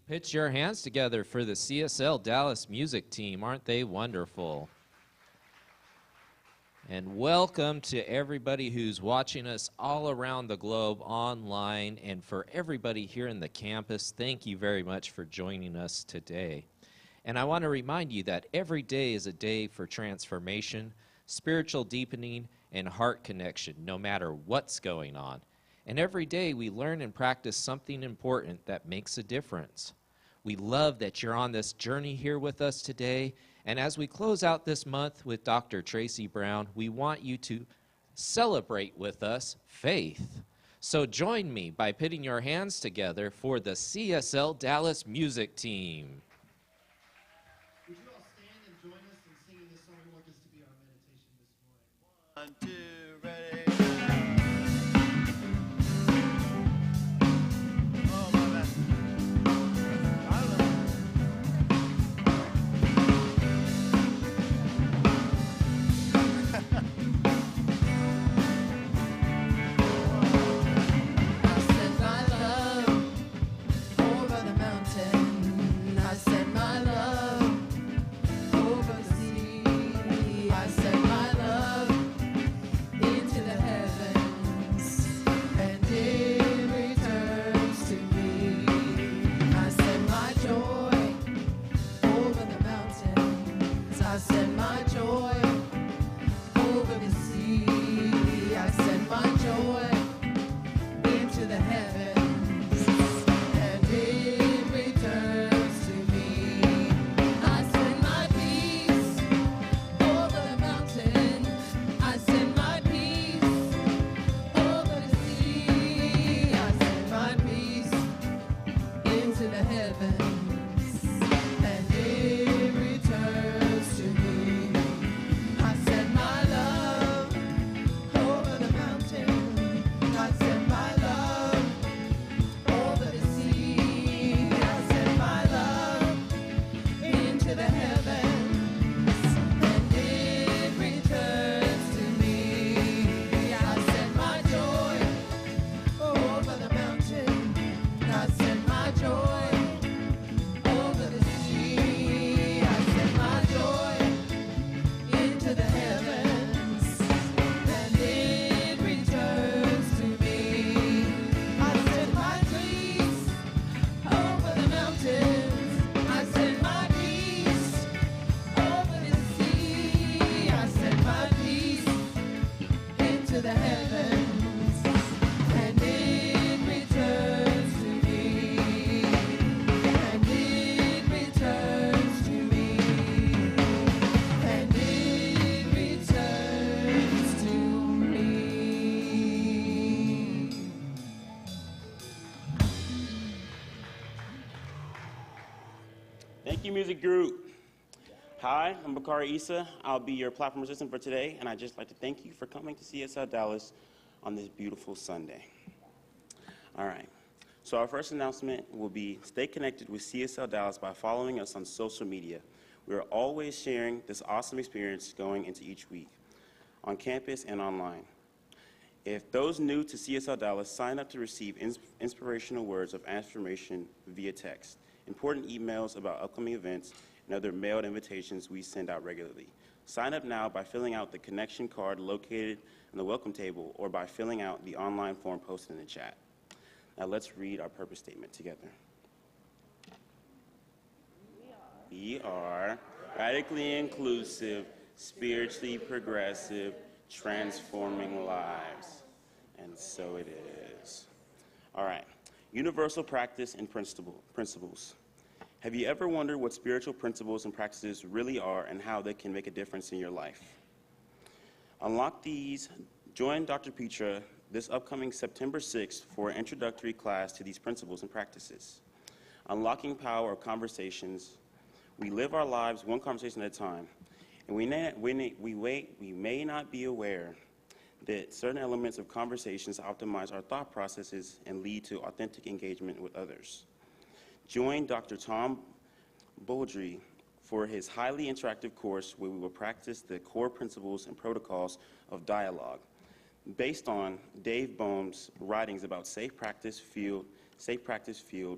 Put your hands together for the CSL Dallas music team. Aren't they wonderful? And welcome to everybody who's watching us all around the globe online, and for everybody here in the campus, thank you very much for joining us today. And I want to remind you that every day is a day for transformation, spiritual deepening, and heart connection, no matter what's going on. And every day we learn and practice something important that makes a difference. We love that you're on this journey here with us today. And as we close out this month with Dr. Tracy Brown, we want you to celebrate with us faith. So join me by putting your hands together for the CSL Dallas music team. Would you all stand and join us in singing this song? We want this to be our meditation this morning. 1, 2, ready. Oh, my bad. I love it. I sent my love over the mountain. I sent my love over the sea. I sent my love into the heavens, and it returns to me. I sent my joy over the mountains. I sent my joy over the sea. I sent my joy into the heavens, and it returns to me. I send my peace over the mountain. I send my peace over the sea. I send my peace into the heavens, and it returns to me. I send my love over the mountain. I send my love over the sea. I send my love into the heavens, and it returns to me. I send my joy over the mountain. I send my joy over the sea. I send my joy into the heavens, and it returns to me. I send my peace over the mountains. I send my peace over the sea. I send my peace into the heavens, and it returns to me. And it returns to me. And it returns to me. Thank you, music group. Hi, I'm Bakari Issa. I'll be your platform assistant for today, and I'd just like to thank you for coming to CSL Dallas on this beautiful Sunday. All right, so our first announcement will be stay connected with CSL Dallas by following us on social media. We are always sharing this awesome experience going into each week, on campus and online. If those new to CSL Dallas, sign up to receive inspirational words of affirmation via text, important emails about upcoming events, and other mailed invitations we send out regularly. Sign up now by filling out the connection card located on the welcome table, or by filling out the online form posted in the chat. Now let's read our purpose statement together. We are radically inclusive, spiritually progressive, transforming lives. And so it is. All right, universal practice and principles. Have you ever wondered what spiritual principles and practices really are and how they can make a difference in your life? Unlock these. Join Dr. Petra this upcoming September 6th for an introductory class to these principles and practices. Unlocking power of conversations. We live our lives one conversation at a time, and we may not be aware that certain elements of conversations optimize our thought processes and lead to authentic engagement with others. Join Dr. Tom Bouldry for his highly interactive course where we will practice the core principles and protocols of dialogue based on Dave Boehm's writings about safe practice field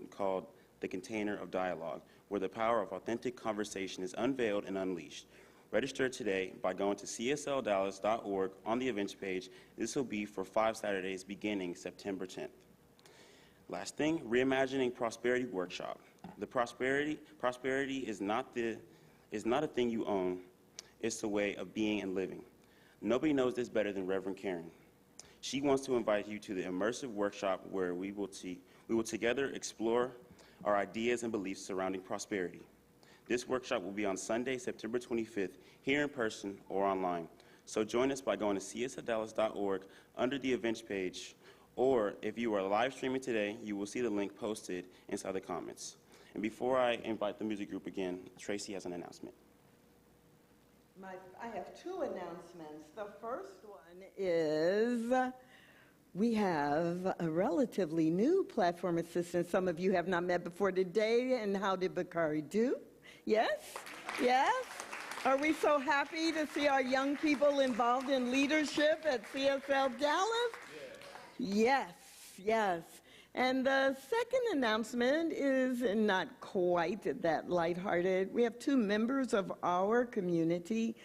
called the container of dialogue, where the power of authentic conversation is unveiled and unleashed. Register today by going to csldallas.org on the events page. This will be for 5 Saturdays beginning September 10th. Last thing, Reimagining Prosperity Workshop. The prosperity is not a thing you own, it's a way of being and living. Nobody knows this better than Reverend Karen. She wants to invite you to the immersive workshop where we will together explore our ideas and beliefs surrounding prosperity. This workshop will be on Sunday, September 25th, here in person or online. So join us by going to csldallas.org under the events page, or if you are live streaming today, you will see the link posted inside the comments. And before I invite the music group again, Tracy has an announcement. I have 2 announcements. The first one is we have a relatively new platform assistant some of you have not met before today. And how did Bakari do? Yes? Yes? Are we so happy to see our young people involved in leadership at CSL Dallas? Yes, yes. And the second announcement is not quite that lighthearted. We have 2 members of our community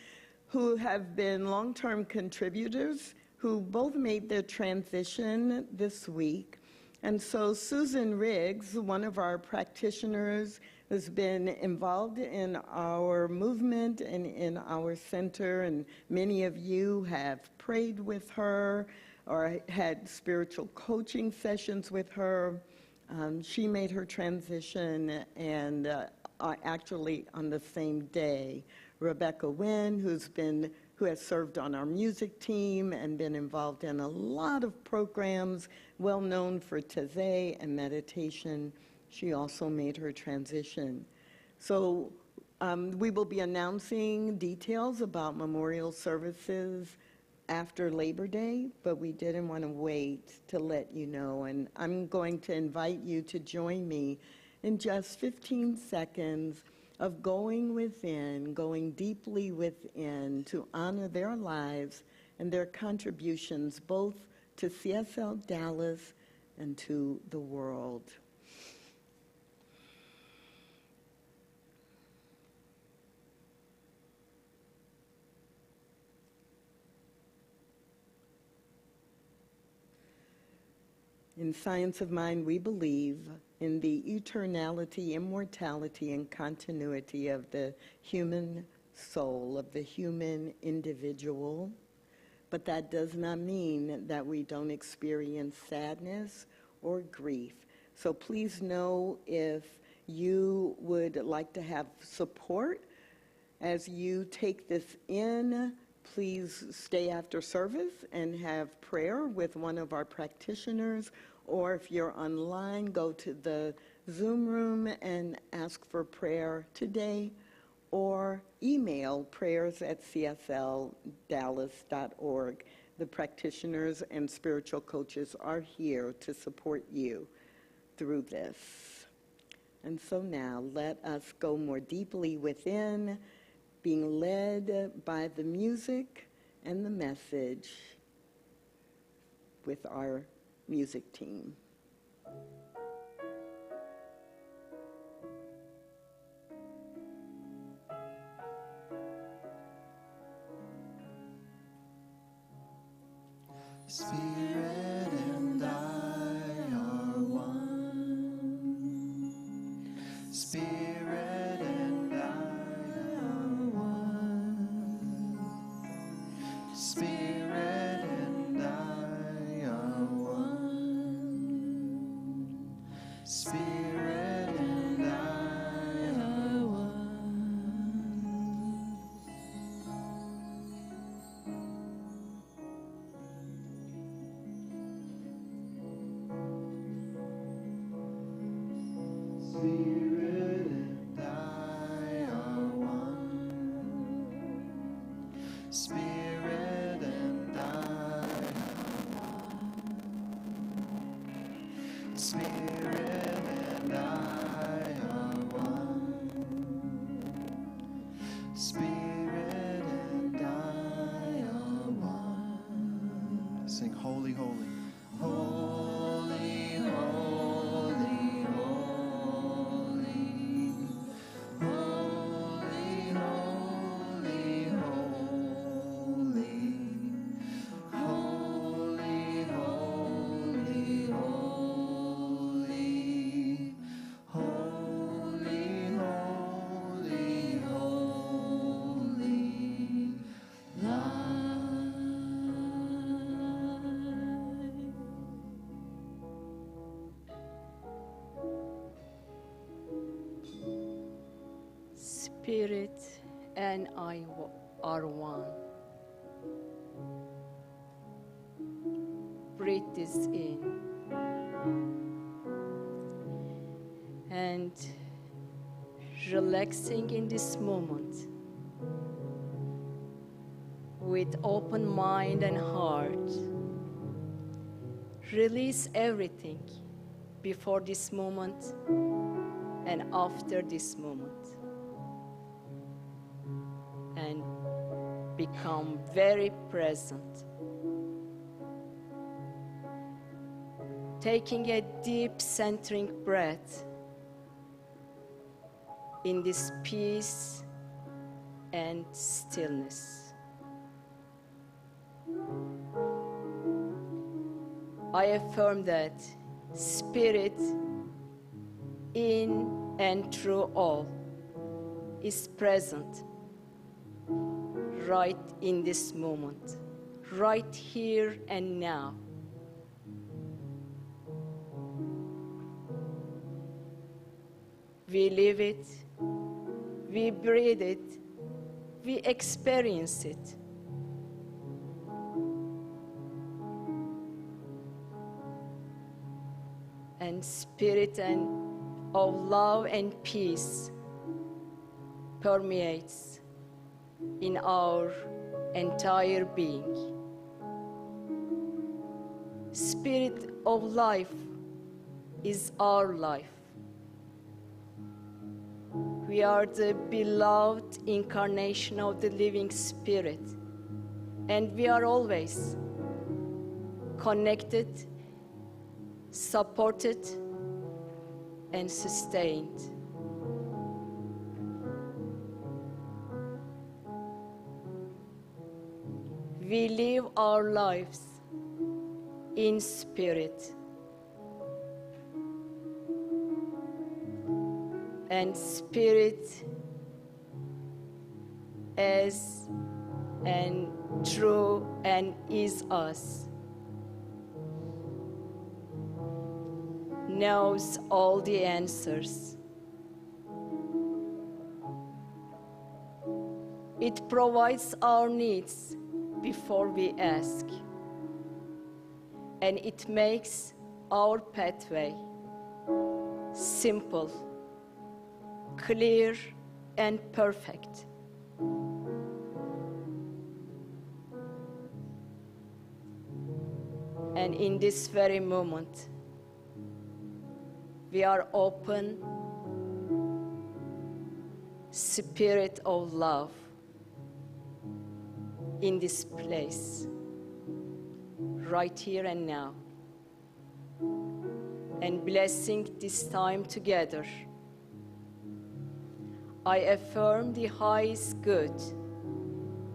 who have been long-term contributors who both made their transition this week. And so Susan Riggs, one of our practitioners, has been involved in our movement and in our center, and many of you have prayed with her or had spiritual coaching sessions with her. She made her transition, and actually on the same day, Rebecca Wynn, who has served on our music team and been involved in a lot of programs, well known for Tazé and meditation. She also made her transition. So we will be announcing details about memorial services after Labor Day, but we didn't want to wait to let you know. And I'm going to invite you to join me in just 15 seconds of going within, going deeply within to honor their lives and their contributions both to CSL Dallas and to the world. In Science of Mind, we believe in the eternality, immortality, and continuity of the human soul, of the human individual. But that does not mean that we don't experience sadness or grief. So please know if you would like to have support as you take this in. Please stay after service and have prayer with one of our practitioners, or if you're online, go to the Zoom room and ask for prayer today, or email prayers@csldallas.org. The practitioners and spiritual coaches are here to support you through this. And so now let us go more deeply within, being led by the music and the message with our music team. Spirit and I are one. Spirit and I are one. Spirit and I are one. Spirit and I are one. Spirit and I are one. Spirit and I are one. Spirit and I are one. Spirit and I are one. Sing holy, holy. Holy, holy, holy. Spirit and I are one. Breathe this in. And relaxing in this moment with open mind and heart. Release everything before this moment and after this moment. And become very present. Taking a deep centering breath in this peace and stillness. I affirm that Spirit in and through all is present right in this moment, right here and now. We live it, we breathe it, we experience it. And spirit and of love and peace permeates in our entire being. Spirit of life is our life. We are the beloved incarnation of the living Spirit, and we are always connected, supported, and sustained. We live our lives in spirit. And spirit as and through and is us. Knows all the answers. It provides our needs before we ask. And it makes our pathway simple, clear, and perfect. And in this very moment, we are open, spirit of love in this place, right here and now, and blessing this time together. I affirm the highest good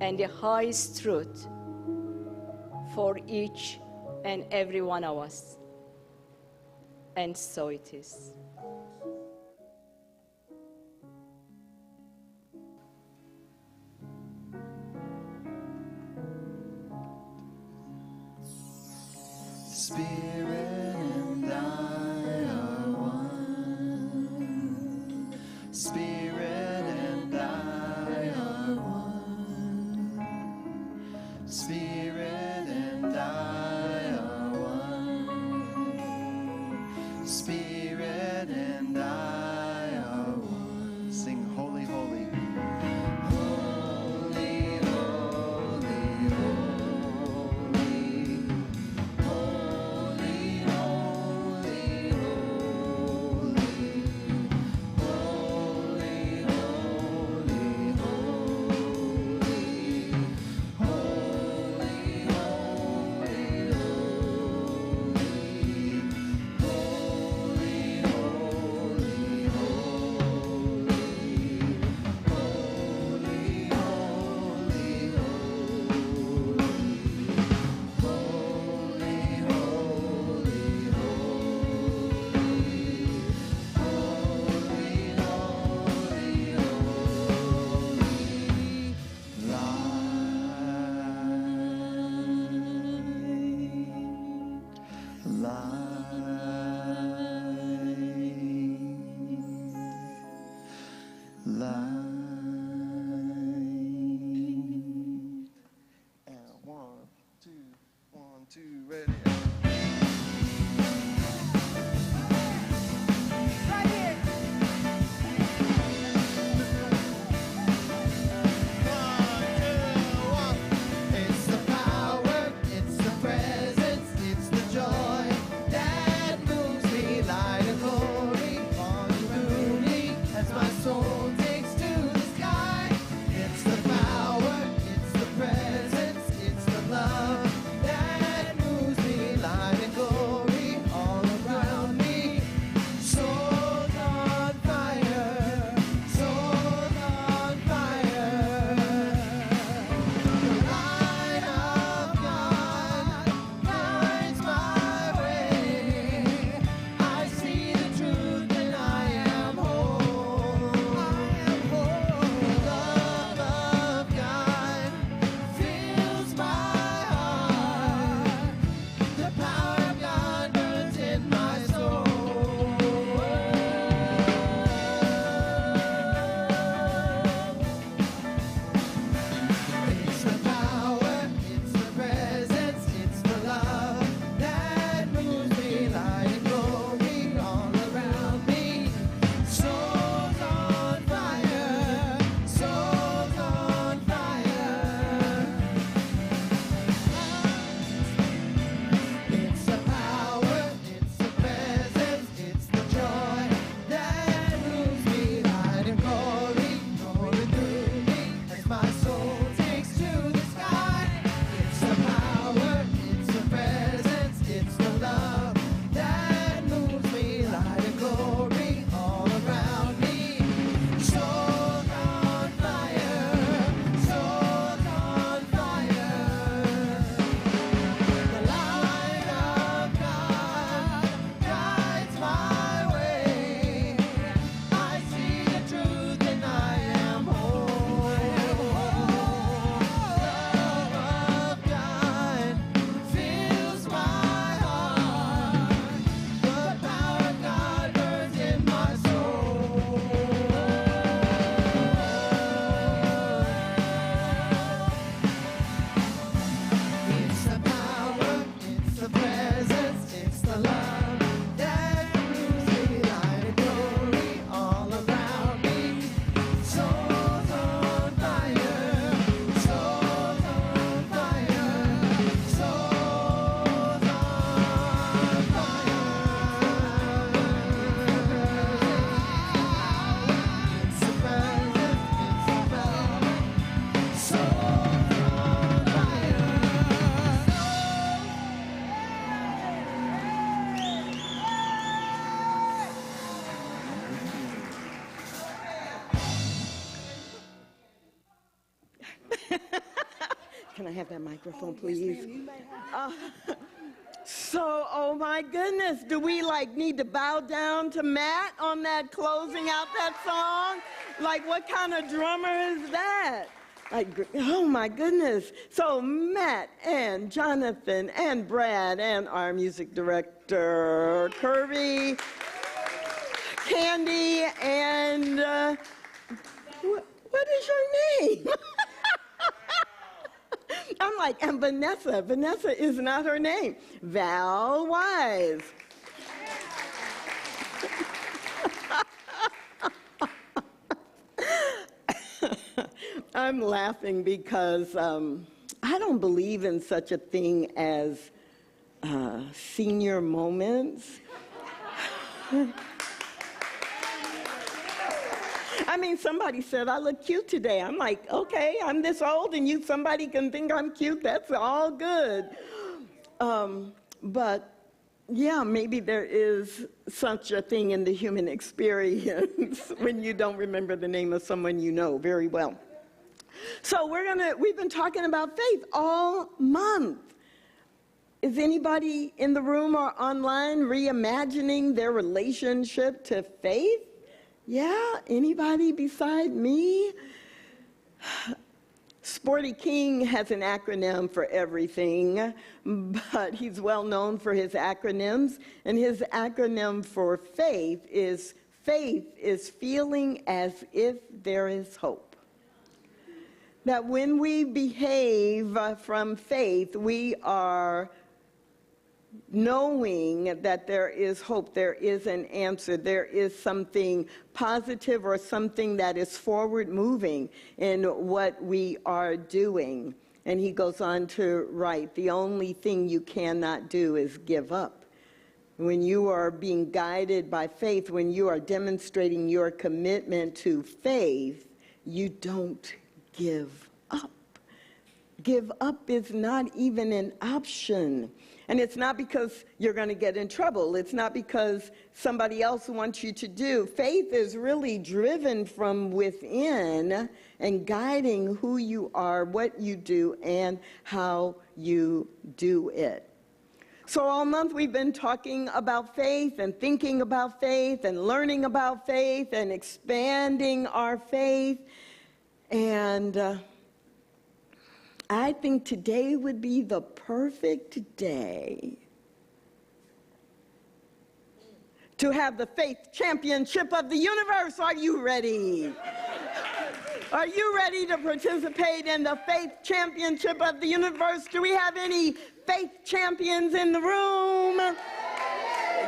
and the highest truth for each and every one of us. And so it is. Spirit and I are one. Spirit and I are one. Spirit and I are one. Spirit and I are one. Sing holy, holy. Holy, holy, holy. Holy, Can I have that microphone, please? So, oh my goodness, do we need to bow down to Matt on that closing out that song? Like, what kind of drummer is that? Oh my goodness. So Matt and Jonathan and Brad and our music director, Kirby, Candy, and what is your name? I'm like, and Vanessa. Vanessa is not her name. Val Wise. I'm laughing because I don't believe in such a thing as senior moments. I mean, somebody said I look cute today. I'm like, okay, I'm this old and somebody can think I'm cute. That's all good. But yeah, maybe there is such a thing in the human experience when you don't remember the name of someone you know very well. So we've been talking about faith all month. Is anybody in the room or online reimagining their relationship to faith? Yeah, anybody beside me? Sporty King has an acronym for everything, but he's well known for his acronyms. And his acronym for faith is feeling as if there is hope. That when we behave from faith, we are knowing that there is hope, there is an answer, there is something positive or something that is forward moving in what we are doing. And he goes on to write, the only thing you cannot do is give up. When you are being guided by faith, when you are demonstrating your commitment to faith, you don't give up. Give up is not even an option. And it's not because you're going to get in trouble. It's not because somebody else wants you to do. Faith is really driven from within and guiding who you are, what you do, and how you do it. So all month we've been talking about faith and thinking about faith and learning about faith and expanding our faith. And I think today would be the perfect day to have the Faith Championship of the Universe. Are you ready? Are you ready to participate in the Faith Championship of the Universe? Do we have any faith champions in the room?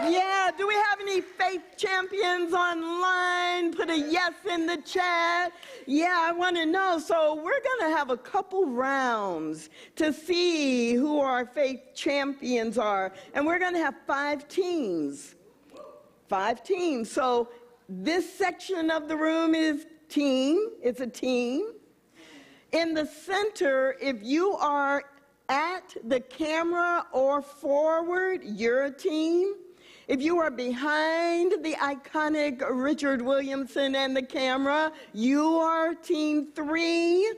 Yeah, do we have any faith champions online? Put a yes in the chat. Yeah, I want to know. So we're going to have a couple rounds to see who our faith champions are. And we're going to have 5 teams. 5 teams. So this section of the room is team. It's a team. In the center, if you are at the camera or forward, you're a team. If you are behind the iconic Richard Williamson and the camera, you are team 3.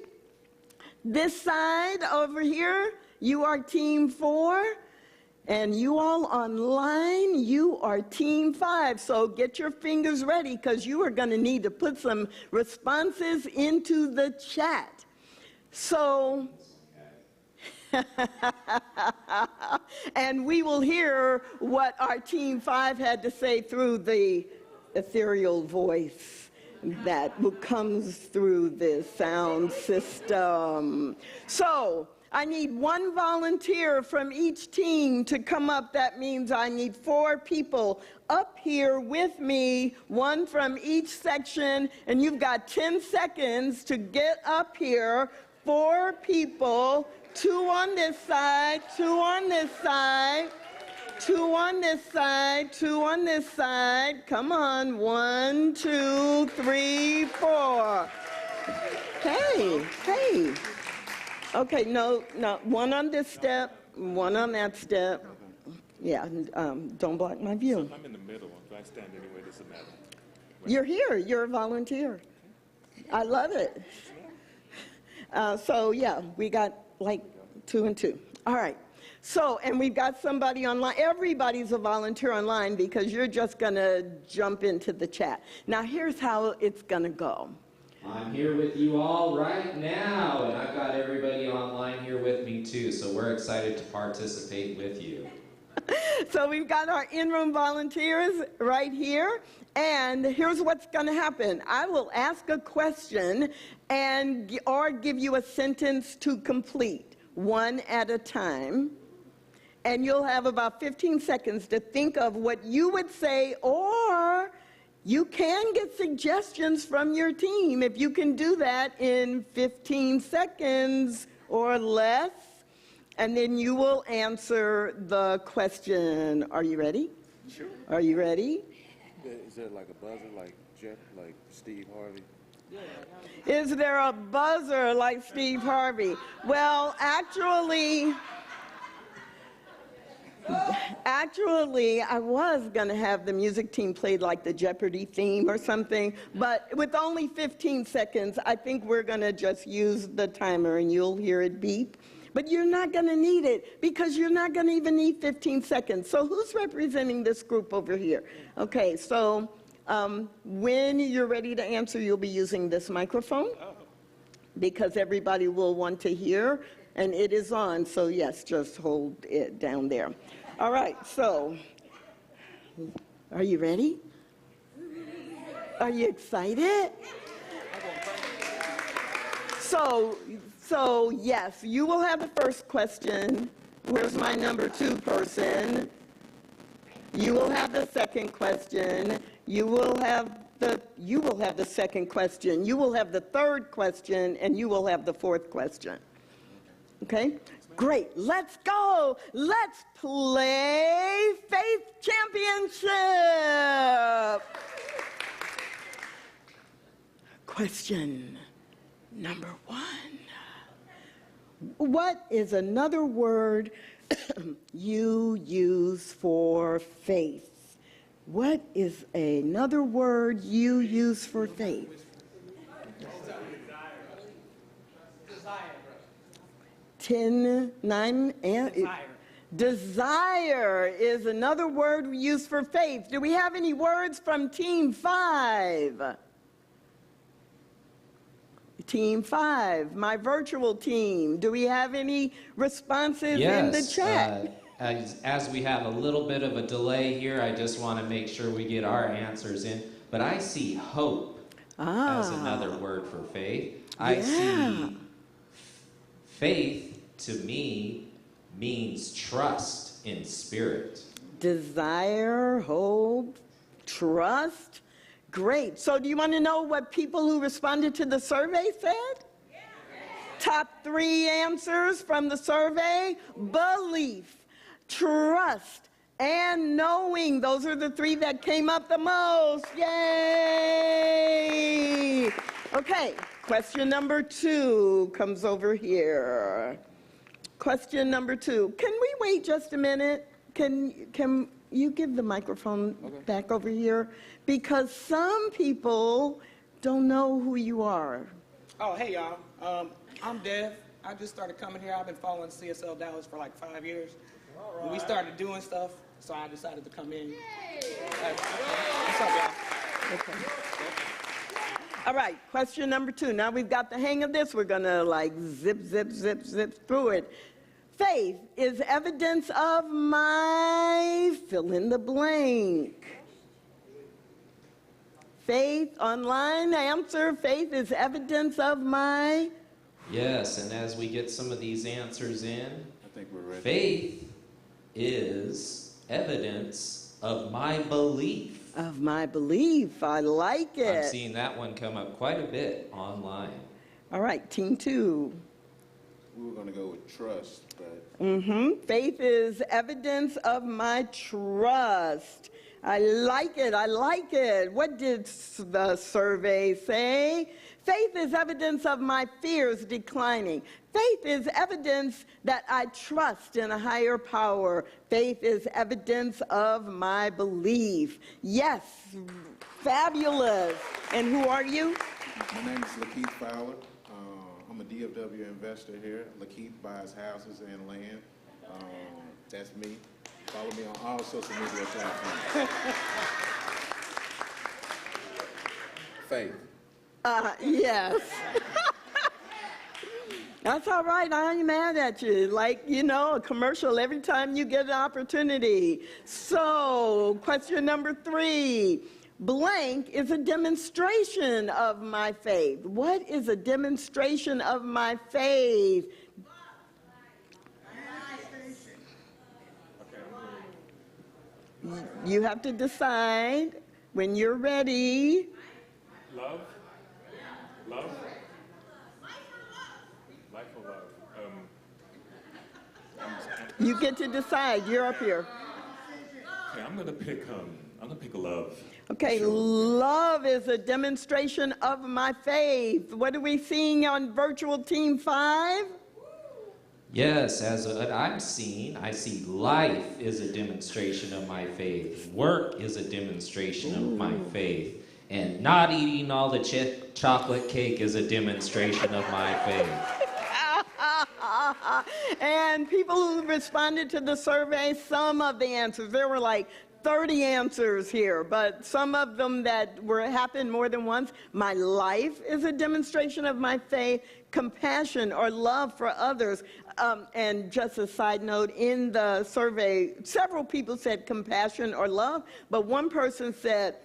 This side over here, you are team 4. And you all online, you are team 5. So get your fingers ready because you are going to need to put some responses into the chat. So... and we will hear what our Team 5 had to say through the ethereal voice that comes through this sound system. So I need 1 volunteer from each team to come up. That means I need 4 people up here with me, 1 from each section, and you've got 10 seconds to get up here. 4 people. 2 on this side, 2 on this side, 2 on this side, 2 on this side. Come on, 1, 2, 3, 4. Hey. Okay, no, 1 on this step, 1 on that step. Yeah, don't block my view. I'm in the middle. Do I stand anywhere? Doesn't matter. You're here. You're a volunteer. I love it. So yeah, we got like 2 and 2. All right. So, and we've got somebody online. Everybody's a volunteer online because you're just going to jump into the chat. Now, here's how it's going to go. I'm here with you all right now, and I've got everybody online here with me too, so we're excited to participate with you. So we've got our in-room volunteers right here, and here's what's going to happen. I will ask a question or give you a sentence to complete, one at a time, and you'll have about 15 seconds to think of what you would say, or you can get suggestions from your team if you can do that in 15 seconds or less. And then you will answer the question. Are you ready? Sure. Are you ready? Is there like a buzzer like Steve Harvey? Is there a buzzer like Steve Harvey? Well, actually, I was going to have the music team play like the Jeopardy theme or something, but with only 15 seconds, I think we're going to just use the timer and you'll hear it beep. But you're not going to need it because you're not going to even need 15 seconds. So who's representing this group over here? Okay, so when you're ready to answer, you'll be using this microphone because everybody will want to hear, and it is on. So yes, just hold it down there. All right, so are you ready? Are you excited? So yes, you will have the first question. Where's my number 2 person? You will have the second question. You will have the second question. You will have the third question, and you will have the fourth question. Okay? Great. Let's go. Let's play Faith Championship. Question number 1. What is another word you use for faith? What is another word you use for faith? Desire. 9, and desire is another word we use for faith. Do we have any words from Team 5? Team 5, my virtual team. Do we have any responses in the chat? As we have a little bit of a delay here, I just want to make sure we get our answers in. But I see hope as another word for faith. I see faith, to me, means trust in spirit. Desire, hope, trust. Great. So do you want to know what people who responded to the survey said? Yeah. Top 3 answers from the survey: belief, trust, and knowing. Those are the 3 that came up the most. Yay! Okay, question number 2 comes over here. Question number 2. Can we wait just a minute? Can you give the microphone back over here? Because some people don't know who you are. Oh, hey, y'all. I'm Dev. I just started coming here. I've been following CSL Dallas for like 5 years. Right. We started doing stuff, so I decided to come in. What's up, y'all? Okay. All right, question number 2. Now we've got the hang of this. We're going to like zip through it. Faith is evidence of my fill in the blank. Faith, online answer, faith is evidence of my... Yes, and as we get some of these answers in, I think we're ready. Faith is evidence of my belief. Of my belief. I like it. I'm seeing that one come up quite a bit online. All right, team 2. We were going to go with trust, but... Faith is evidence of my trust. I like it. I like it. What did the survey say? Faith is evidence of my fears declining. Faith is evidence that I trust in a higher power. Faith is evidence of my belief. Yes, fabulous. And who are you? My name is Lakeith Fowler. I'm I'm a DFW investor here. Lakeith buys houses and land. That's me. Follow me on all social media platforms. Faith. Yes. That's all right. I ain't mad at you. Like, you know, a commercial every time you get an opportunity. So, question number 3. Blank is a demonstration of my faith. What is a demonstration of my faith? You have to decide when you're ready. Love? Love? Life or love? You get to decide. You're up here. Okay, I'm gonna pick love. Okay, love is a demonstration of my faith. What are we seeing on virtual team 5? Yes, as what I'm seeing, I see life is a demonstration of my faith. Work is a demonstration of my faith. And not eating all the chocolate cake is a demonstration of my faith. And people who responded to the survey, some of the answers, there were like 30 answers here, but some of them that happened more than once. My life is a demonstration of my faith, compassion or love for others. And just a side note, in the survey, several people said compassion or love, but one person said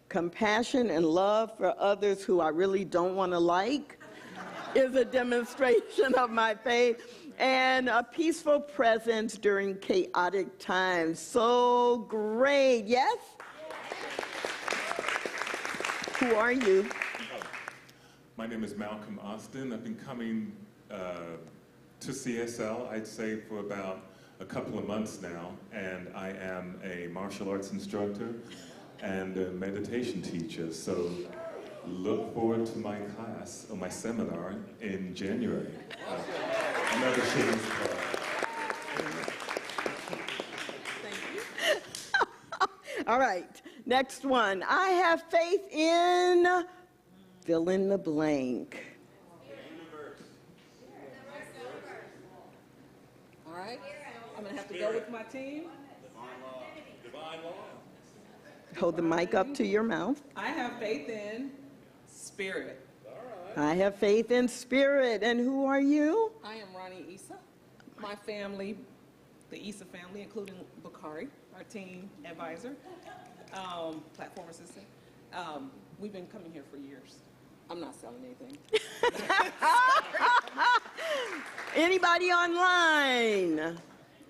compassion and love for others who I really don't want to like is a demonstration of my faith. And a peaceful presence during chaotic times. So great. Yes? Who are you? My name is Malcolm Austin. I've been coming to CSL, I'd say, for about a couple of months now, and I am a martial arts instructor and a meditation teacher. So look forward to my class, or my seminar, in January. Another chance. All right, next one. I have faith in fill in the blank. All right, I'm going to have to go with my team. Divine law. Hold the mic up to your mouth. I have faith in spirit. I have faith in spirit. And who are you? I am Ronnie Issa. My family, the Issa family, including Bakari, our team advisor, platform assistant. We've been coming here for years. I'm not selling anything. Anybody online?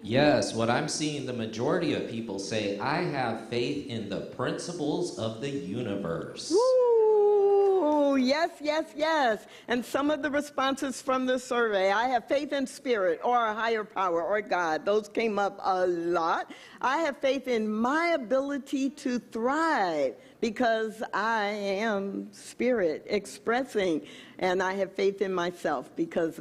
Yes, what I'm seeing, the majority of people say, I have faith in the principles of the universe. Ooh, yes, yes, yes. And some of the responses from the survey, I have faith in spirit or a higher power or God. Those came up a lot. I have faith in my ability to thrive because I am spirit expressing. And I have faith in myself because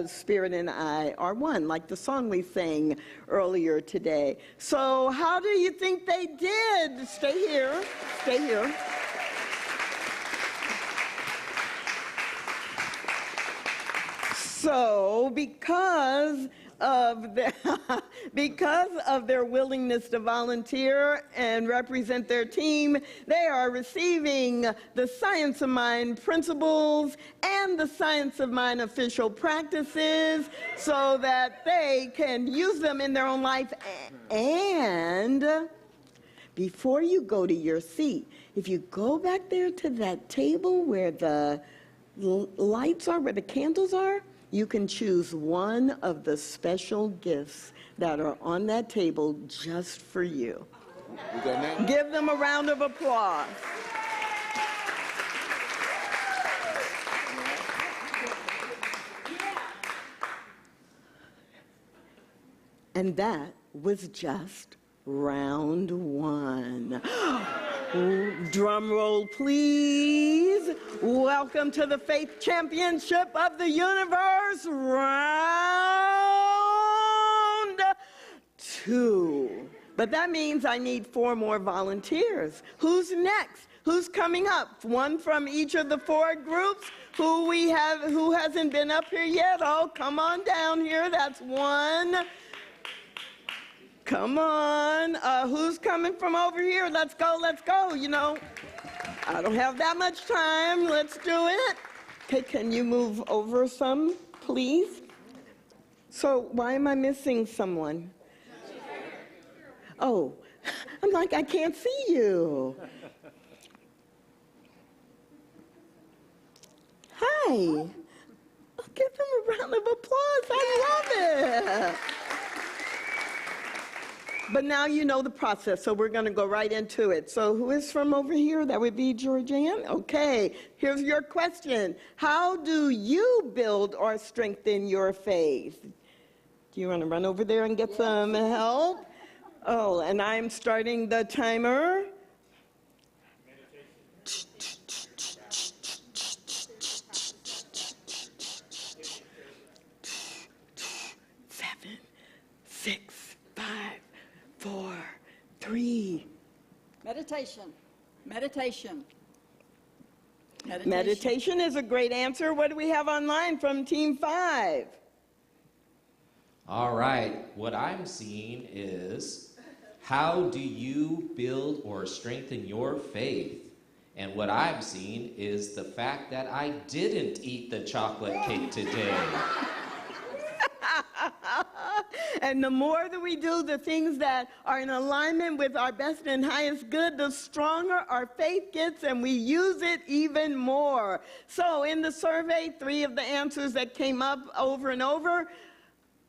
spirit and I are one, like the song we sang earlier today. So how do you think they did? Stay here. Stay here. So because of their willingness to volunteer and represent their team, they are receiving the Science of Mind principles and the Science of Mind official practices so that they can use them in their own life. And before you go to your seat, if you go back there to that table where the lights are, where the candles are, you can choose one of the special gifts that are on that table just for you. We go now? Give them a round of applause. And that was just round one. Drum roll, please. Welcome to the Faith Championship of the Universe, round 2. But that means I need 4 more volunteers. Who's next? Who's coming up? One from each of the 4 groups. Who hasn't been up here yet? Oh, come on down here. That's one. Come on. Who's coming from over here? Let's go, let's go. You know, I don't have that much time. Let's do it. Okay, can you move over some, please? So why am I missing someone? Oh, I'm like, I can't see you. Hi. Oh, give them a round of applause. I love it. But now you know the process, so we're going to go right into it. So who is from over here? That would be Georgianne. Okay, here's your question. How do you build or strengthen your faith? Do you want to run over there and get some help? Oh, and I'm starting the timer. Meditation. 7, 6, 5, 4, 3. Meditation. Meditation. Meditation is a great answer. What do we have online from Team 5? All right, what I'm seeing is, how do you build or strengthen your faith? And what I'm seeing is the fact that I didn't eat the chocolate cake today. And the more that we do the things that are in alignment with our best and highest good, the stronger our faith gets, and we use it even more. So in the survey, 3 of the answers that came up over and over: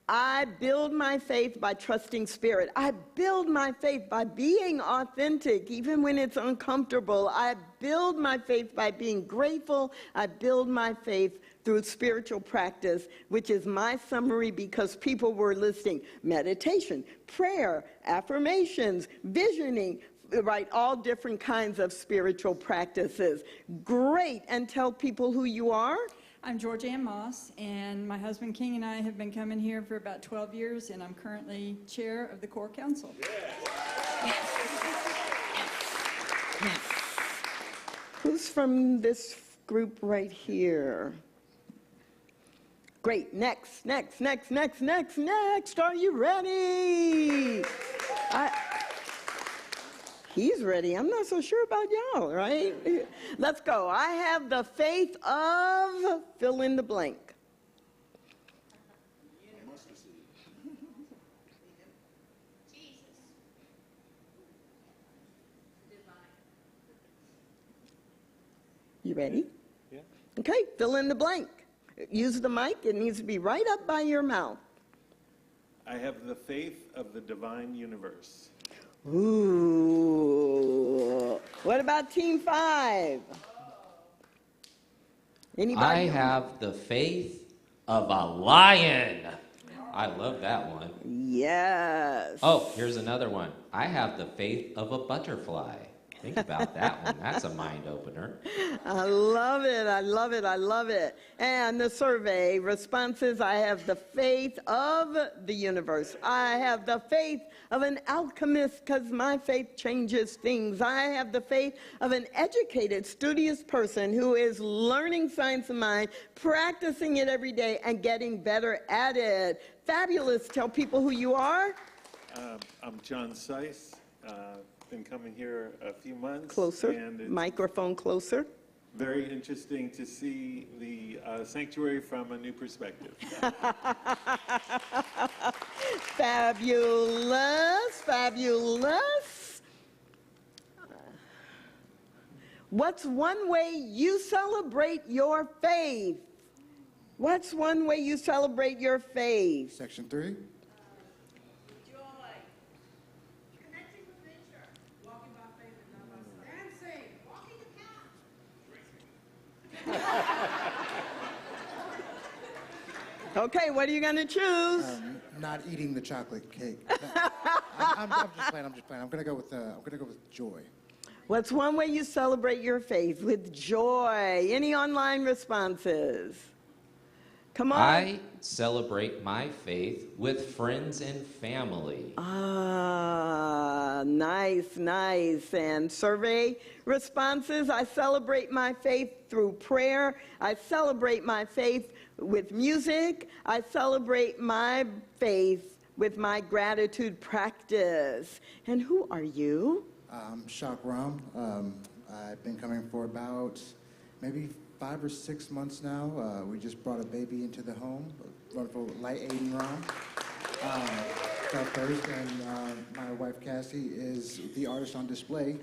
I build my faith by trusting Spirit. I build my faith by being authentic, even when it's uncomfortable. I build my faith by being grateful. I build my faith through spiritual practice, which is my summary because people were listing meditation, prayer, affirmations, visioning, right? All different kinds of spiritual practices. Great. And tell people who you are. I'm Georgianne Moss, and my husband King and I have been coming here for about 12 years, and I'm currently chair of the core council. Yes. Yes. Who's from this group right here? Great. Next. Are you ready? He's ready. I'm not so sure about y'all, right? Let's go. I have the faith of fill in the blank. You ready? Yeah. Okay, fill in the blank. Use the mic. It needs to be right up by your mouth. I have the faith of the divine universe. Ooh. What about Team 5? Anybody? I have the faith of a lion. I love that one. Yes. Oh, here's another one. I have the faith of a butterfly. Think about that one. That's a mind opener. I love it. I love it. I love it. And the survey responses: I have the faith of the universe. I have the faith of an alchemist because my faith changes things. I have the faith of an educated, studious person who is learning science of mind, practicing it every day, and getting better at it. Fabulous. Tell people who you are. I'm John Seiss. Been coming here a few months. Closer. And it's microphone closer. very interesting to see the sanctuary from a new perspective. Fabulous, fabulous. What's one way you celebrate your faith? What's one way you celebrate your faith? Section 3. Okay, what are you going to choose? Not eating the chocolate cake. I'm just playing. I'm going to go with joy. What's one way you celebrate your faith? With joy. Any online responses? Come on. I celebrate my faith with friends and family. Ah, nice, nice. And survey responses, I celebrate my faith through prayer. I celebrate my faith with music. I celebrate my faith with my gratitude practice. And who are you? Shak Ram. I've been coming for about maybe 5 or 6 months now. We just brought a baby into the home, wonderful light Aiden Ram. First, and my wife Cassie is the artist on display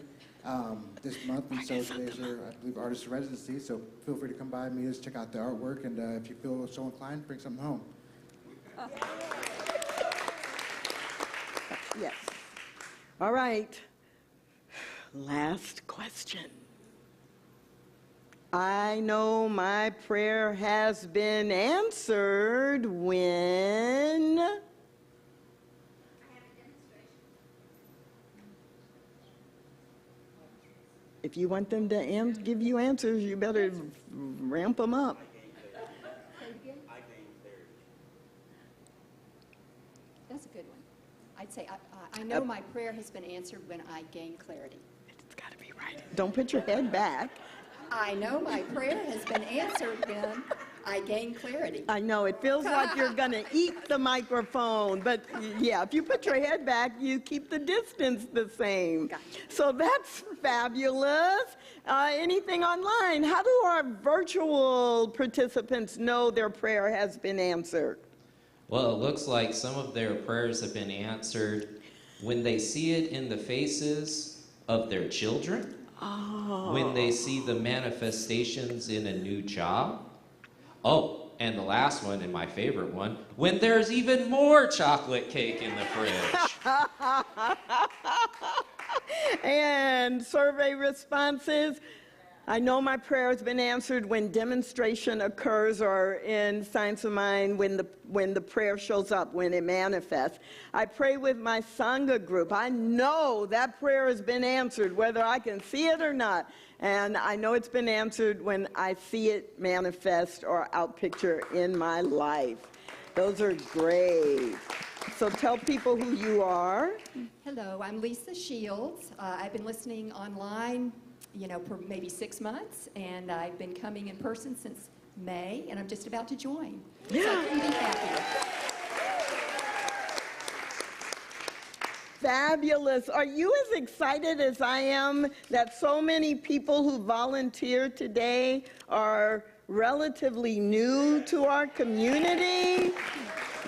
this month, and so today's her, I believe, artist residency. So feel free to come by and meet us, check out the artwork, and if you feel so inclined, bring something home. Yes. All right. Last question. I know my prayer has been answered when... If you want them to give you answers, you better ramp them up. That's a good one. I'd say I know my prayer has been answered when I gain clarity. It's got to be right. Don't put your head back. I know my prayer has been answered when I gain clarity. I know, it feels like you're going to eat the microphone, but yeah, if you put your head back, you keep the distance the same. Gotcha. So that's fabulous. Anything online? How do our virtual participants know their prayer has been answered? Well, it looks like some of their prayers have been answered when they see it in the faces of their children, when they see the manifestations in a new job. Oh, and the last one, and my favorite one, when there's even more chocolate cake in the fridge. And survey responses. I know my prayer has been answered when demonstration occurs, or in Science of Mind, when the prayer shows up, when it manifests. I pray with my Sangha group. I know that prayer has been answered, whether I can see it or not. And I know it's been answered when I see it manifest or outpicture in my life. Those are great. So tell people who you are. Hello, I'm Lisa Shields. I've been listening online, for maybe 6 months, and I've been coming in person since May, and I'm just about to join. So I couldn't be happier. Fabulous. Are you as excited as I am that so many people who volunteered today are relatively new to our community?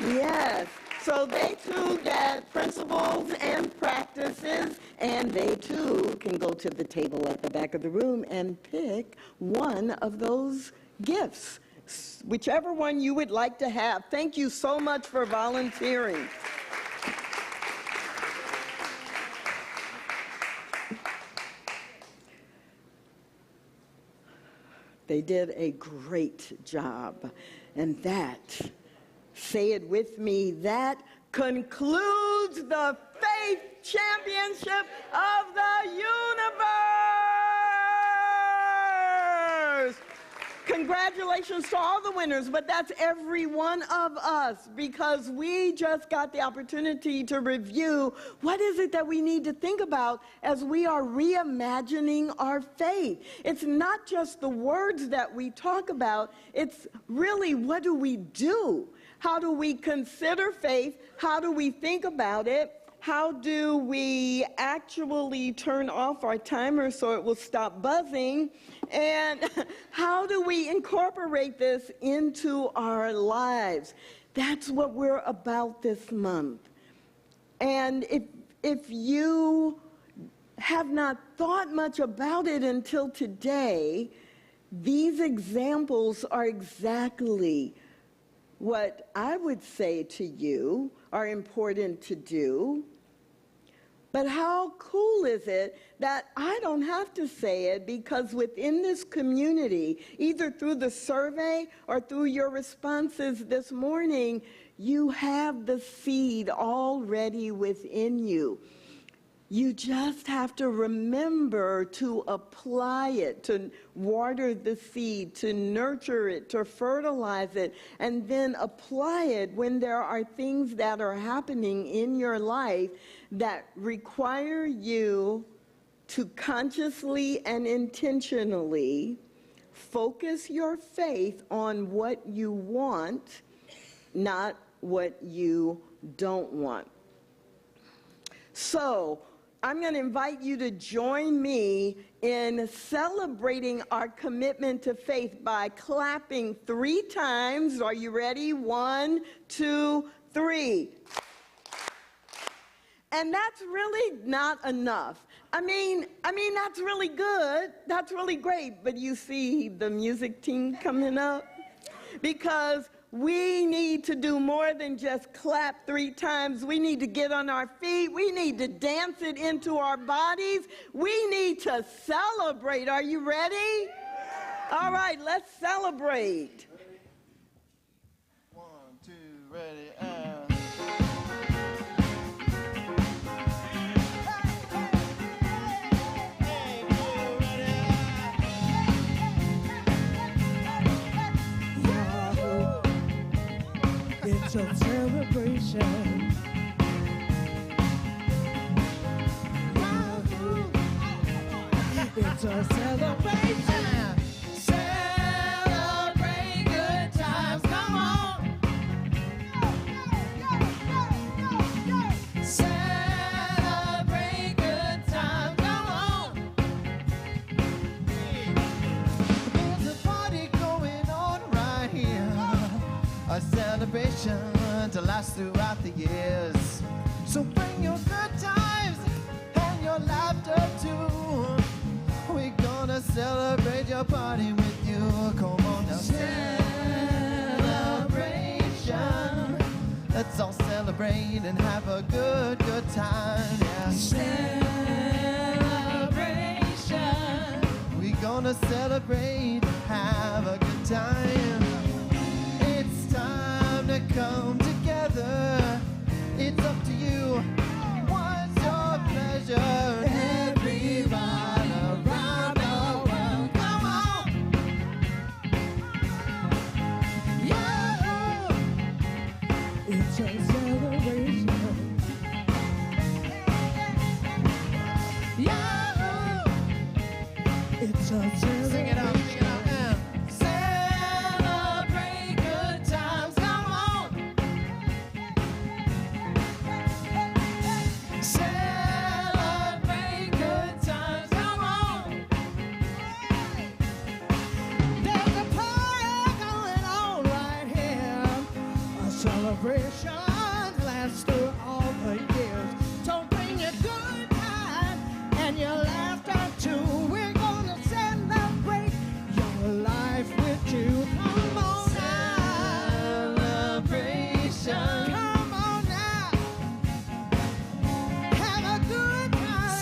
Yes. So they too get principles and practices, and they too can go to the table at the back of the room and pick one of those gifts, whichever one you would like to have. Thank you so much for volunteering. They did a great job, and that, say it with me, that concludes the Faith Championship of the Universe. Congratulations to all the winners, but that's every one of us, because we just got the opportunity to review what is it that we need to think about as we are reimagining our faith. It's not just the words that we talk about, it's really what do we do? How do we consider faith? How do we think about it? How do we actually turn off our timer so it will stop buzzing? And how do we incorporate this into our lives? That's what we're about this month. And if you have not thought much about it until today, these examples are exactly what I would say to you are important to do. But how cool is it that I don't have to say it, because within this community, either through the survey or through your responses this morning, you have the seed already within you. You just have to remember to apply it, to water the seed, to nurture it, to fertilize it, and then apply it when there are things that are happening in your life that require you to consciously and intentionally focus your faith on what you want, not what you don't want. So, I'm going to invite you to join me in celebrating our commitment to faith by clapping 3 times. Are you ready? 1, 2, 3. And that's really not enough. I mean, that's really good. That's really great. But you see the music team coming up? Because we need to do more than just clap 3 times. We need to get on our feet. We need to dance it into our bodies. We need to celebrate. Are you ready? All right, let's celebrate. 1, 2, ready, It's a celebration. It's a celebration. Celebrate good times. Come on. Celebrate good times. Come on. There's a party going on right here. A celebration to last throughout the years. So bring your good times and your laughter too. We're gonna celebrate your party with you. Come on now. Celebration. Let's all celebrate and have a good time. Yeah. Celebration. We're gonna celebrate, have a good time. Time to come together. It's up to you. What's your pleasure? Everyone around the world, come on. Yeah. It's a celebration. Yeah. It's a celebration. Sing it out, sing it out. Celebrations last through all the years. So bring your good time and your laughter too. We're gonna celebrate your life with you. Come on now. Celebration. Come on now. Have a good time.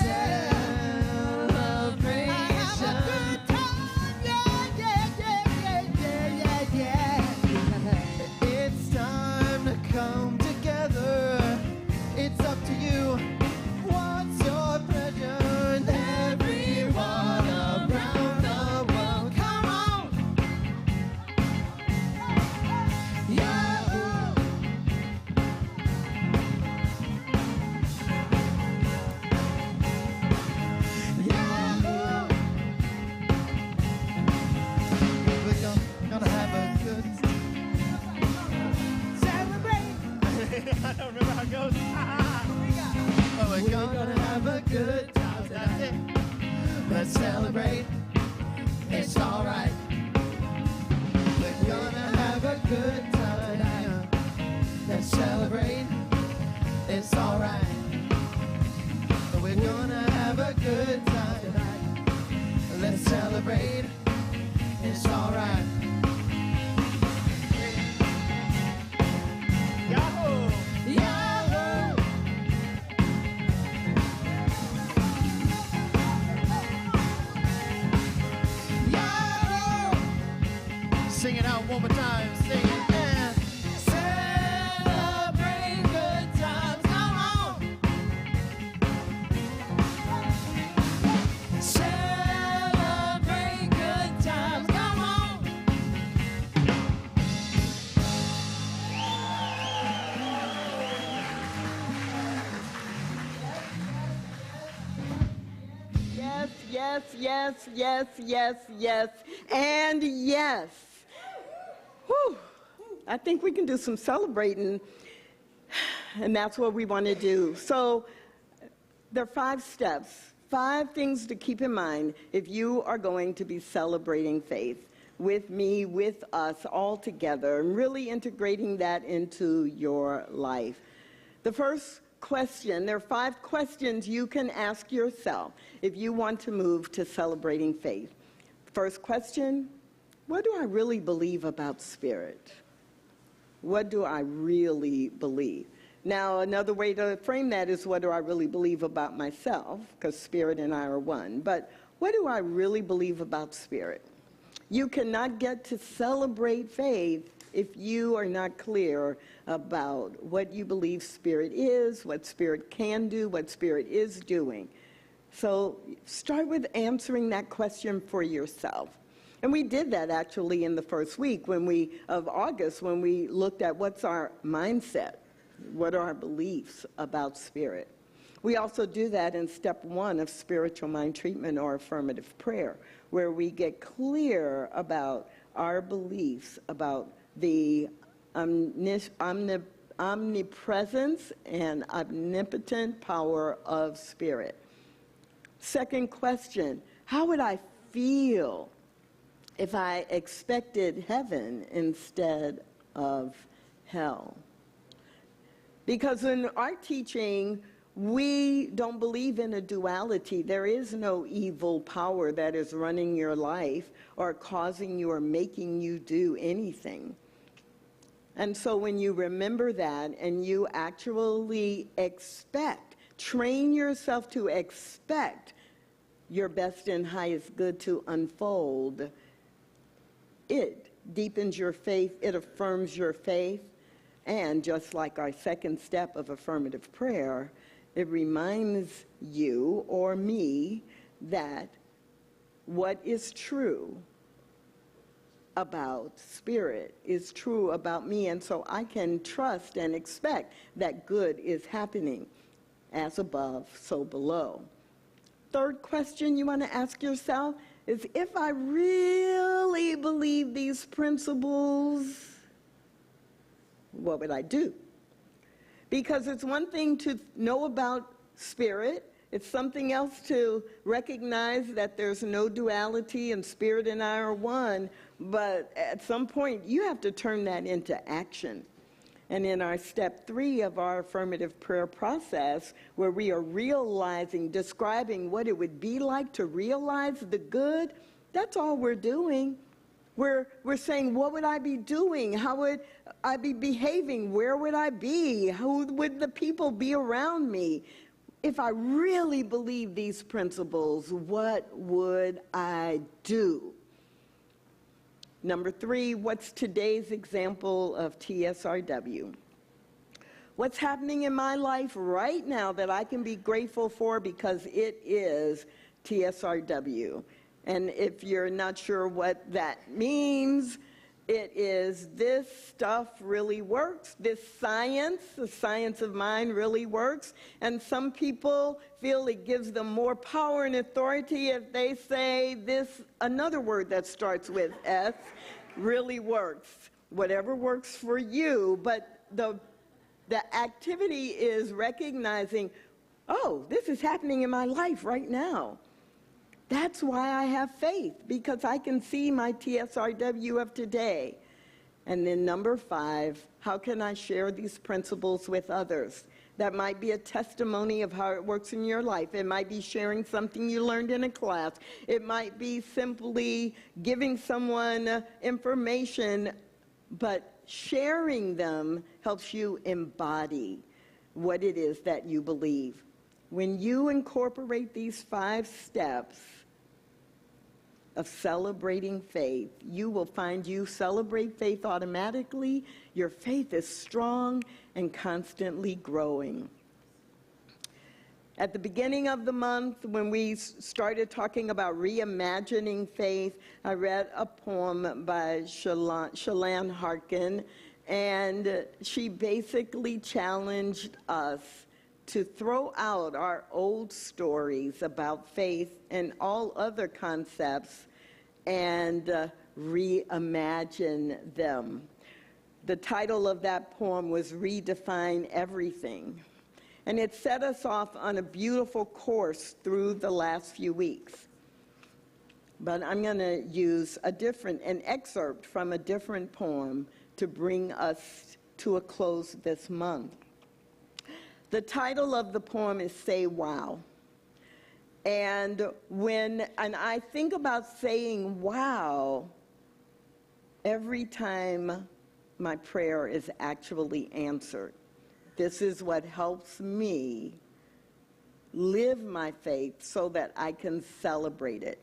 Celebration. Have a good time. Yeah, yeah, yeah, yeah, yeah, yeah, yeah. It's time to come together. It's up to you. What's your pleasure? And everyone around the world, come on. Yahoo! Yahoo! We're gonna have a good celebrate. I don't remember how it goes. Oh, we're gonna have a good time. That's it. Let's celebrate. It's all right. We're gonna have a good time tonight. Let's celebrate. It's all right. We're gonna have a good time tonight. Let's celebrate. It's all right. Yahoo! Yahoo! Yahoo! Sing it out one more time. Sing it. And celebrate good times. Come on. yes, yes, yes, yes, yes, and yes. Whew. I think we can do some celebrating, and that's what we want to do. So there are 5 steps, 5 things to keep in mind if you are going to be celebrating faith with me, with us, all together, and really integrating that into your life. The first question, there are 5 questions you can ask yourself if you want to move to celebrating faith. First question, what do I really believe about spirit? What do I really believe? Now, another way to frame that is, what do I really believe about myself? Because spirit and I are one. But what do I really believe about spirit? You cannot get to celebrate faith if you are not clear about what you believe spirit is, what spirit can do, what spirit is doing. So start with answering that question for yourself. And we did that actually in the first week of August when we looked at what's our mindset, what are our beliefs about spirit. We also do that in step 1 of spiritual mind treatment or affirmative prayer, where we get clear about our beliefs about the omnipresence and omnipotent power of spirit. Second question, how would I feel if I expected heaven instead of hell? Because in our teaching, we don't believe in a duality. There is no evil power that is running your life or causing you or making you do anything. And so when you remember that and you actually train yourself to expect your best and highest good to unfold, it deepens your faith, it affirms your faith, and just like our second step of affirmative prayer, it reminds you or me that what is true about spirit is true about me, and so I can trust and expect that good is happening. As above, so below. Third question you want to ask yourself is, if I really believe these principles, what would I do? Because it's one thing to know about spirit. It's something else to recognize that there's no duality and spirit and I are one. But at some point, you have to turn that into action. And in our step 3 of our affirmative prayer process, where we are describing what it would be like to realize the good, that's all we're doing. We're saying, what would I be doing? How would I be behaving? Where would I be? Who would the people be around me? If I really believe these principles, what would I do? Number 3, what's today's example of TSRW? What's happening in my life right now that I can be grateful for because it is TSRW? And if you're not sure what that means, it is this stuff really works. This science, the science of mind really works. And some people feel it gives them more power and authority if they say this, another word that starts with S, really works. Whatever works for you, but the activity is recognizing, oh, this is happening in my life right now. That's why I have faith, because I can see my TSRW of today. And then number 5, how can I share these principles with others? That might be a testimony of how it works in your life. It might be sharing something you learned in a class. It might be simply giving someone information, but sharing them helps you embody what it is that you believe. When you incorporate these 5 steps of celebrating faith, you will find you celebrate faith automatically. Your faith is strong and constantly growing. At the beginning of the month, when we started talking about reimagining faith, I read a poem by Shalane Harkin, and she basically challenged us to throw out our old stories about faith and all other concepts and reimagine them. The title of that poem was Redefine Everything. And it set us off on a beautiful course through the last few weeks. But I'm going to use an excerpt from a different poem to bring us to a close this month. The title of the poem is Say Wow. And when I think about saying wow, every time my prayer is actually answered. This is what helps me live my faith so that I can celebrate it.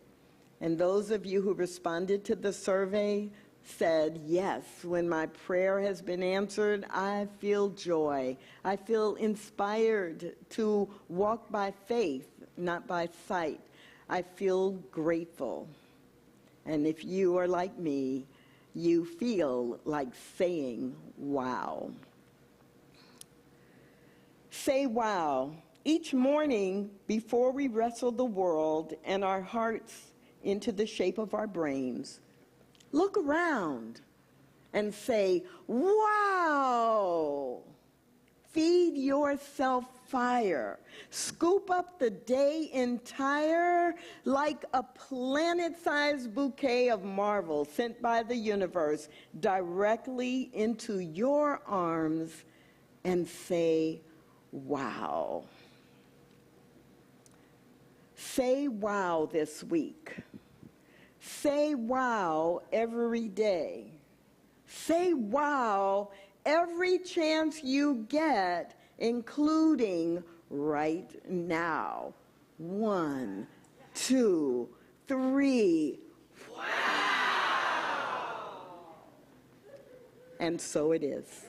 And those of you who responded to the survey said, yes, when my prayer has been answered, I feel joy. I feel inspired to walk by faith, not by sight. I feel grateful. And if you are like me, you feel like saying, wow. Say wow. Each morning before we wrestle the world and our hearts into the shape of our brains, look around and say, wow. Feed yourself fire. Scoop up the day entire like a planet-sized bouquet of marvel sent by the universe directly into your arms and say, wow. Say wow this week. Say wow every day. Say wow every chance you get, including right now. 1, 2, 3. Wow! And so it is.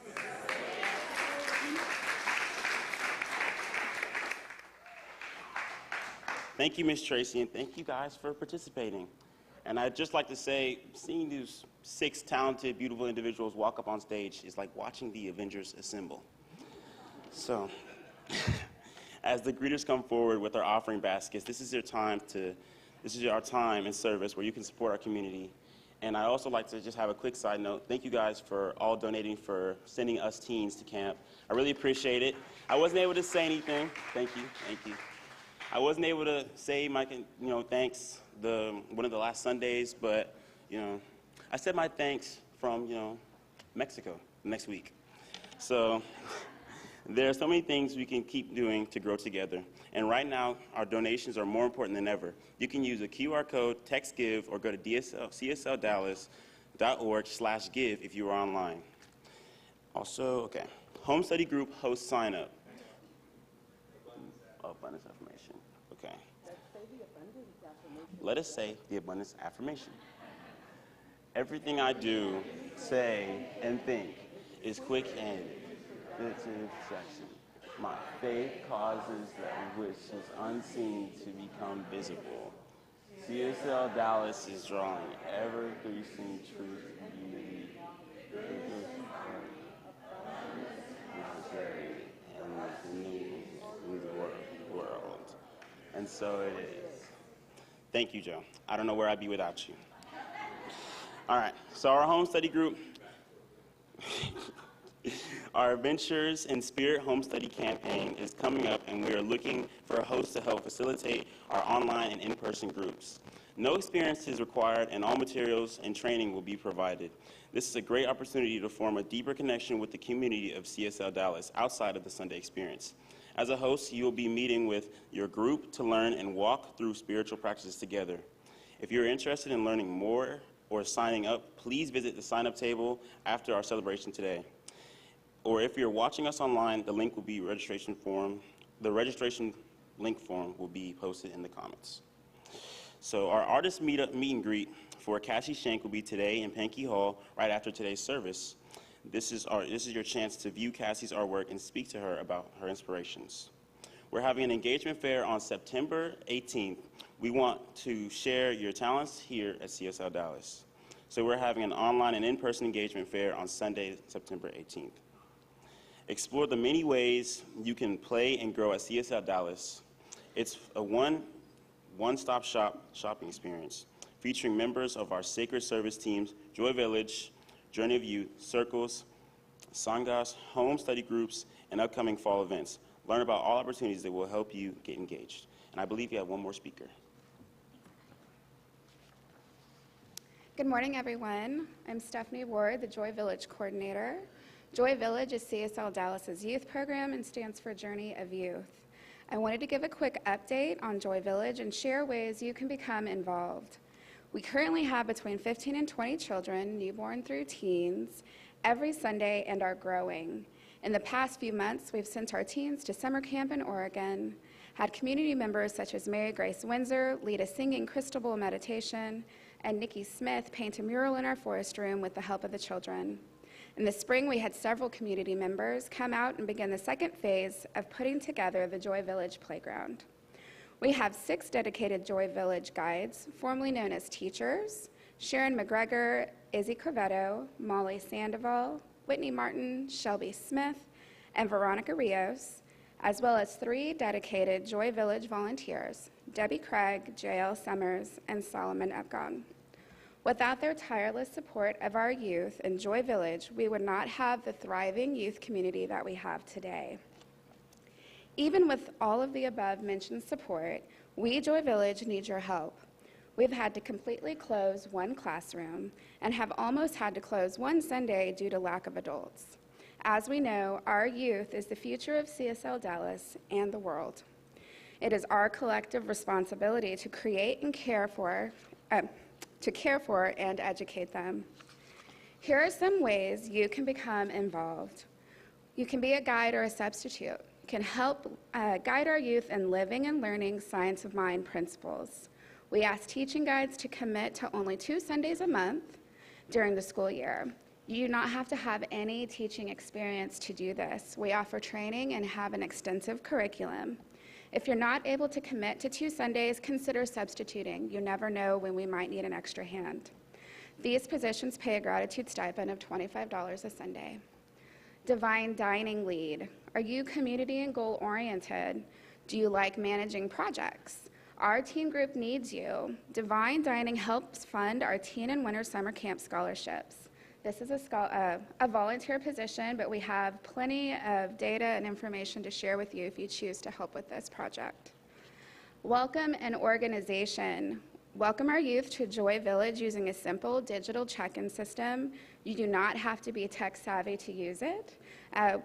Thank you, Ms. Tracy, and thank you guys for participating. And I'd just like to say, seeing these 6 talented, beautiful individuals walk up on stage is like watching the Avengers assemble. So, as the greeters come forward with our offering baskets, this is our time in service where you can support our community. And I'd also like to just have a quick side note. Thank you guys for all donating for sending us teens to camp. I really appreciate it. I wasn't able to say anything. Thank you, thank you. I wasn't able to say my, thanks one of the last Sundays, but, I said my thanks from, Mexico next week. So there are so many things we can keep doing to grow together. And right now, our donations are more important than ever. You can use a QR code, text give, or go to csldallas.org/give if you are online. Also, okay, home study group host sign up. Abundance affirmation. Okay. Let us say the abundance affirmation. Everything I do, say, and think is quick-handed. Section. My faith causes that which is unseen to become visible. CSL Dallas is drawing ever-increasing truth, beauty, and the world. And so it is. Thank you, Joe. I don't know where I'd be without you. All right, so our home study group, our Adventures in Spirit Home Study campaign is coming up, and we are looking for a host to help facilitate our online and in-person groups. No experience is required, and all materials and training will be provided. This is a great opportunity to form a deeper connection with the community of CSL Dallas outside of the Sunday experience. As a host, you will be meeting with your group to learn and walk through spiritual practices together. If you're interested in learning more or signing up, please visit the sign-up table after our celebration today. Or if you're watching us online, the registration link form will be posted in the comments. So our artist meet and greet for Cassie Shank will be today in Pankey Hall right after today's service. This is your chance to view Cassie's artwork and speak to her about her inspirations. We're having an engagement fair on September 18th. We want to share your talents here at CSL Dallas. So we're having an online and in-person engagement fair on Sunday, September 18th. Explore the many ways you can play and grow at CSL Dallas. It's a one-stop shopping experience featuring members of our sacred service teams, Joy Village, Journey of Youth, Circles, Sanghas, home study groups, and upcoming fall events. Learn about all opportunities that will help you get engaged. And I believe you have one more speaker. Good morning, everyone. I'm Stephanie Ward, the Joy Village coordinator. Joy Village is CSL Dallas's youth program and stands for Journey of Youth. I wanted to give a quick update on Joy Village and share ways you can become involved. We currently have between 15 and 20 children, newborn through teens, every Sunday and are growing. In the past few months, we've sent our teens to summer camp in Oregon, had community members such as Mary Grace Windsor lead a singing crystal bowl meditation, and Nikki Smith paint a mural in our forest room with the help of the children. In the spring, we had several community members come out and begin the second phase of putting together the Joy Village playground. We have 6 dedicated Joy Village guides, formerly known as teachers: Sharon McGregor, Izzy Corvetto, Molly Sandoval, Whitney Martin, Shelby Smith, and Veronica Rios, as well as 3 dedicated Joy Village volunteers, Debbie Craig, J.L. Summers, and Solomon Epgon. Without their tireless support of our youth in Joy Village, we would not have the thriving youth community that we have today. Even with all of the above-mentioned support, we, Joy Village, need your help. We've had to completely close 1 classroom and have almost had to close 1 Sunday due to lack of adults. As we know, our youth is the future of CSL Dallas and the world. It is our collective responsibility to create and care for and educate them. Here are some ways you can become involved. You can be a guide or a substitute. You can help guide our youth in living and learning science of mind principles. We ask teaching guides to commit to only 2 Sundays a month during the school year. You do not have to have any teaching experience to do this. We offer training and have an extensive curriculum. If you're not able to commit to 2 Sundays, consider substituting. You never know when we might need an extra hand. These positions pay a gratitude stipend of $25 a Sunday. Divine Dining Lead. Are you community and goal oriented? Do you like managing projects? Our teen group needs you. Divine Dining helps fund our teen and winter summer camp scholarships. This is a volunteer position, but we have plenty of data and information to share with you if you choose to help with this project. Welcome and organization. Welcome our youth to Joy Village using a simple digital check-in system. You do not have to be tech savvy to use it.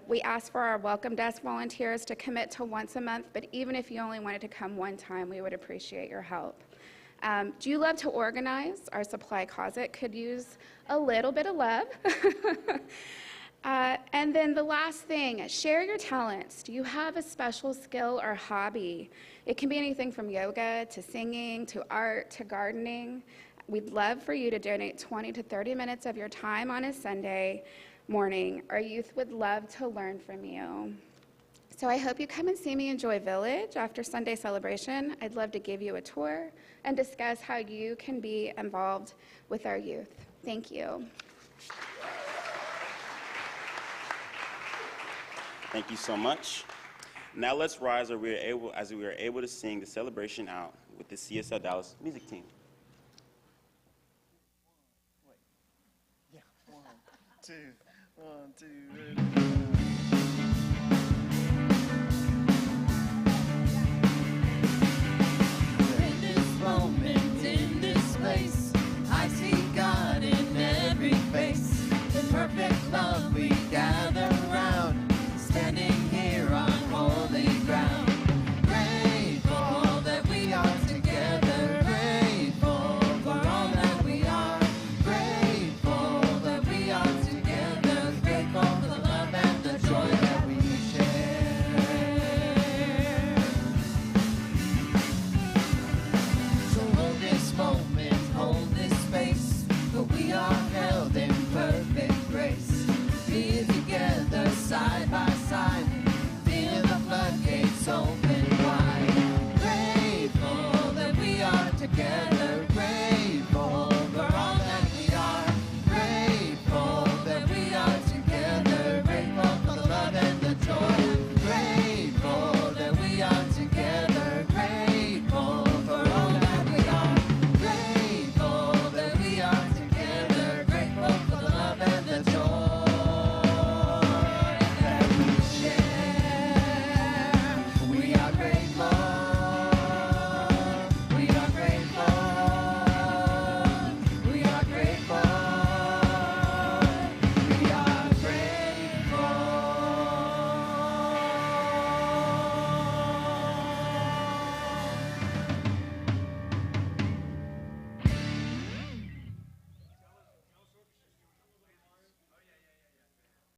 We ask for our welcome desk volunteers to commit to once a month, but even if you only wanted to come 1 time, we would appreciate your help. Do you love to organize? Our supply closet could use a little bit of love. And then the last thing, share your talents. Do you have a special skill or hobby? It can be anything from yoga to singing to art to gardening. We'd love for you to donate 20 to 30 minutes of your time on a Sunday morning. Our youth would love to learn from you. So I hope you come and see me in Joy Village after Sunday celebration. I'd love to give you a tour and discuss how you can be involved with our youth. Thank you. Thank you so much. Now let's rise as we are able to sing the celebration out with the CSL Dallas music team. 1, 2, 1, 2, ready.